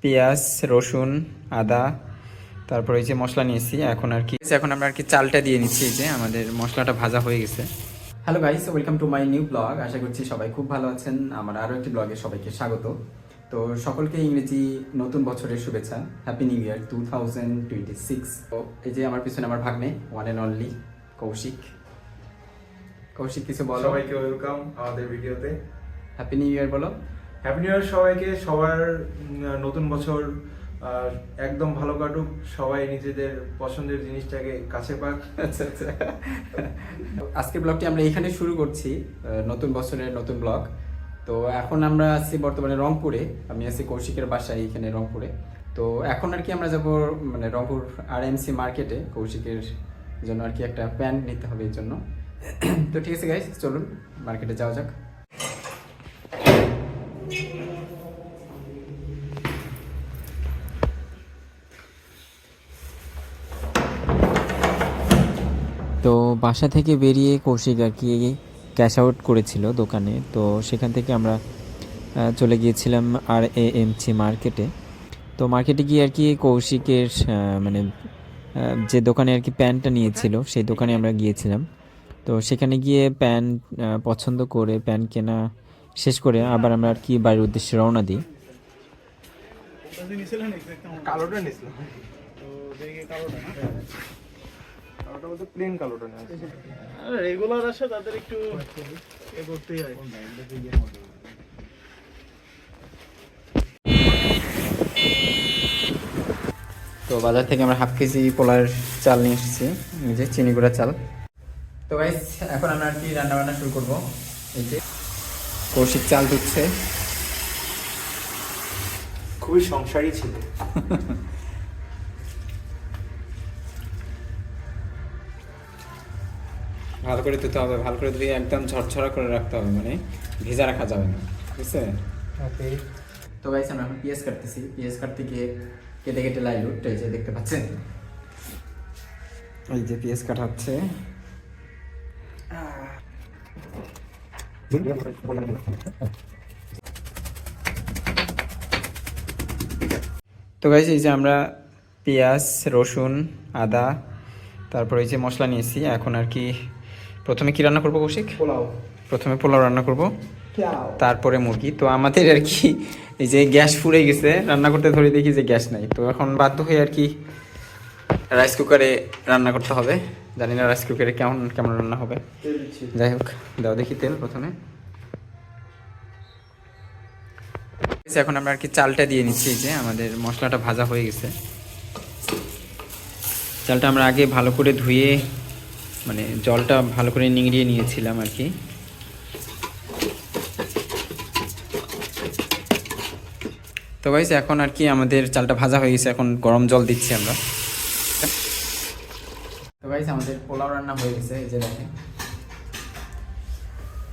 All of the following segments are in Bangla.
পেঁয়াজ, রসুন, আদা, তারপর এই যে মশলা নিয়েছি। এখন আমরা আর কি চালটা দিয়ে নিচ্ছি। এই যে আমাদের মশলাটা ভাজা হয়ে গেছে। Hello guys, welcome to my new blog. আশা করছি সবাই খুব ভালো আছেন। আমার আরও একটি ব্লগে সবাইকে স্বাগত। তো সকলকে ইংরেজি নতুন বছরের শুভেচ্ছা। Happy new year 2026। তো এই যে আমার পিছনে আমার ভাগ্নে, one and only Koushik. Koushik, কিছু বলো। সবাইকে ওয়েলকাম আমাদের ভিডিওতে। হ্যাপি নিউ ইয়ার বলো। হ্যাপি নিউ ইয়ার সবাইকে। সবার নতুন বছর একদম ভালো কাটুক, সবাই নিজেদের পছন্দের জিনিসটাকে কাছে পাক। আচ্ছা আচ্ছা, আজকের ব্লগটি আমরা এখানে শুরু করছি, নতুন বছরের নতুন ব্লগ। তো এখন আমরা আছি বর্তমানে রংপুরে। আমি আছি কৌশিকের বাসায় এখানে রংপুরে। তো এখন আর কি আমরা যাব মানে রংপুর RMC মার্কেটে কৌশিকের জন্য আর কি একটা প্যান্ট নিতে হবে এর জন্য। তো ঠিক আছে গাইস, চলুন মার্কেটে যাওয়া যাক। তো বাসা থেকে বেরিয়ে কৌশিক আর কি ক্যাশ আউট করেছিল দোকানে। তো সেখান থেকে আমরা চলে গিয়েছিলাম RMC মার্কেটে। তো মার্কেটে গিয়ে আর কি কৌশিকের মানে যে দোকানে আর কি প্যান্টটা নিয়েছিল সেই দোকানে আমরা গিয়েছিলাম। তো সেখানে গিয়ে প্যান্ট পছন্দ করে প্যান্ট কেনা শেষ করে আবার আমরা আর কি বাড়ির উদ্দেশ্যে রওনা দিই। কালোটা নিছিলাম, তো দেখি কালোটা না, কালোটা বলতে প্লেন কালোটা না, রেগুলার আসে তাদের একটু এ করতেই হয়। তো বাজার থেকে আমরা হাফ কেজি পোলার চাল নিয়ে এসেছি, এই যে চিনি গুঁড়া চাল। তো গাইস, এখন আমরা আর কি রান্না বান্না শুরু করবো। এই যে কৌশিক চাল ধুচ্ছে। খুবই সংসারী ছিল। ভালো করে ধুতে হবে, ভালো করে ধুয়ে একদম ঝরঝরা করে রাখতে হবে, মানে ভেজা রাখা যাবে না, বুঝছে? ওকে। তো গাইস, আমরা এখন পেঁয়াজ কাটতেছি। পেঁয়াজ কাটতে গিয়ে কেটে কেটে লাইল এই যে দেখতে পাচ্ছেন, এই যে পেঁয়াজ কাটা হচ্ছে। তো গাইস, এই যে আমরা পেঁয়াজ, রসুন, আদা, তারপর এই যে মশলা নিয়েছি। এখন আর কি প্রথমে কি রান্না করবো কৌশিক? পোলাও। প্রথমে পোলাও রান্না করব, তারপরে মুরগি। তো আমাদের আর কি এই যে গ্যাস ফুরে গেছে, রান্না করতে ধরে দেখি যে গ্যাস নাই। তো এখন বাধ্য হয়ে আর কি রাইস কুকারে রান্না করতে হবে। জানি না রাইস কুকারে কেমন কেমন রান্না হবে। যাই হোক, দাও দেখি তেল প্রথমে। এখন আমরা আর কি চালটা দিয়ে নিচ্ছি। যে আমাদের মশলাটা ভাজা হয়ে গেছে। চালটা আমরা আগে ভালো করে ধুয়ে মানে জলটা ভালো করে নিংড়িয়ে নিয়েছিলাম আর কি। তো গাইস, এখন আর কি আমাদের চালটা ভাজা হয়ে গেছে, এখন গরম জল দিচ্ছি আমরা। তো গাইস, আমাদের পোলাও রান্না হয়ে গেছে। এই যে দেখেন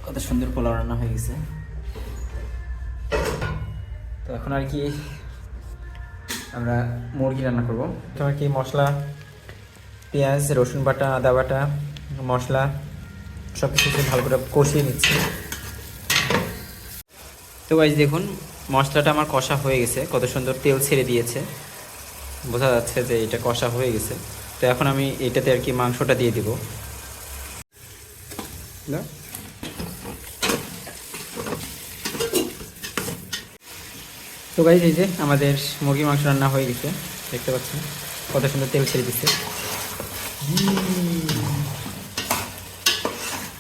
কত সুন্দর পোলাও রান্না হয়ে গেছে। তো এখন আর কি আমরা মুরগি রান্না করব। তো আর কি মশলা, পেঁয়াজ, রসুন বাটা, আদা বাটা, মশলা সব কিছু ভালো করে কষিয়ে নিচ্ছি। তো গাইস দেখুন, মশলাটা আমার কষা হয়ে গেছে, কত সুন্দর তেল ছেড়ে দিয়েছে, বোঝা যাচ্ছে যে এটা কষা হয়ে গেছে। তো এখন আমি এটাতে আর কি মাংসটা দিয়ে দিব। তো গাইস, এই যে আমাদের মুরগি মাংস রান্না হয়ে গেছে, দেখতে পাচ্ছেন কত সুন্দর তেল ছেড়ে দিচ্ছে।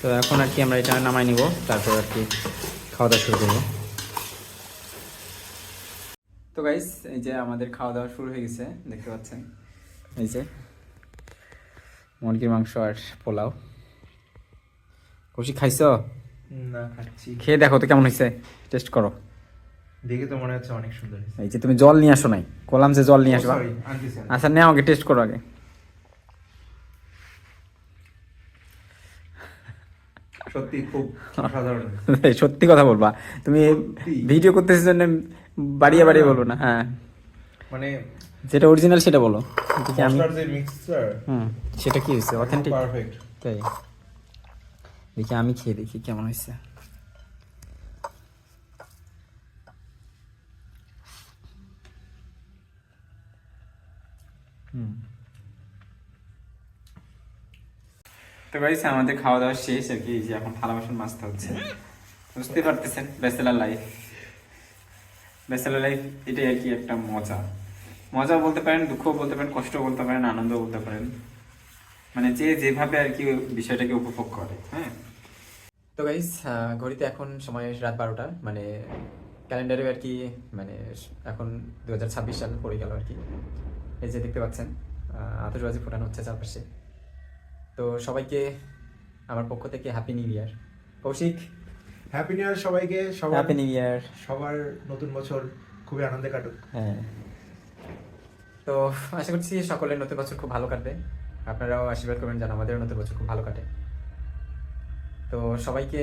তো এখন আর কি আমরা এটা নামাই নিব, তারপর আর কি খাওয়া দাওয়া শুরু করবো। তো গাইস, এই যে আমাদের খাওয়া দাওয়া শুরু হয়ে গেছে, দেখতে পাচ্ছেন এই যে মুরগির মাংস আর পোলাও। খুশি খাইছো? না, খাচ্ছি। খেয়ে দেখো তো কেমন হয়েছে, টেস্ট করো। দেখে তো মনে হচ্ছে অনেক সুন্দর। এই যে তুমি জল নিয়ে আসো নাই, কলাম যে জল নিয়ে আসবা। আচ্ছা নেও, আগে টেস্ট করো আগে। সত্যি খুব অসাধারণ। সত্যি কথা বলবা, তুমি ভিডিও করতেছি জন্য বাড়িয়ে বাড়িয়ে বলবো না। হ্যাঁ, মানে যেটা অরিজিনাল সেটা বলো। দেখি আমি মশলার যে মিক্সচার, সেটা কি হয়েছে, অথেন্টিক? পারফেক্ট। তাই দেখি, আমি খেয়ে দেখি কেমন হয়েছে। তো গাইস আমাদের খাওয়া দাওয়া শেষ আর কি, এই যে এখন থালা বাসন মাজতে হচ্ছে। বুঝতে পারতেছেন ব্যাচেলার লাইফ, ব্যাচেলার লাইফ এটাই আর কি একটা মজা। মজা বলতে পারেন, দুঃখও বলতে পারেন, কষ্টও বলতে পারেন, আনন্দও বলতে পারেন, মানে যে যেভাবে আর কি বিষয়টাকে উপভোগ করে। হ্যাঁ, তো গাইস ঘড়িতে এখন সময় রাত 12টা, মানে ক্যালেন্ডারে আর কি, মানে এখন 2026 সাল পড়ে গেল আর কি। এই যে দেখতে পাচ্ছেন আতশবাজি ফোটানো হচ্ছে চারপাশে। তো সবাইকে আমার পক্ষ থেকে happy new year. Kaushik, happy new year সবাইকে। Happy new year. সবার নতুন বছর খুবই আনন্দে কাটুক। হ্যাঁ, তো আশা করছি সকলের নতুন বছর খুব ভালো কাটবে। আপনারাও আশীর্বাদ করবেন যেন আমাদেরও নতুন বছর খুব ভালো কাটে। তো সবাইকে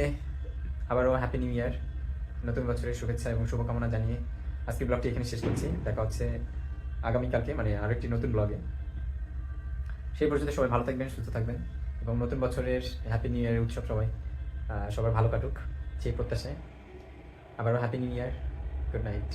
আবারও হ্যাপি নিউ ইয়ার, নতুন বছরের শুভেচ্ছা এবং শুভকামনা জানিয়ে আজকে ব্লগটি এখানে শেষ করছি। দেখা হচ্ছে আগামীকালকে, মানে আরও একটি নতুন ব্লগে। সেই পর্যন্ত সবাই ভালো থাকবেন, সুস্থ থাকবেন এবং নতুন বছরের হ্যাপি নিউ ইয়ারের উৎসব সবার ভালো কাটুক সেই প্রত্যাশায়। আবারও হ্যাপি নিউ ইয়ার, গুড নাইট।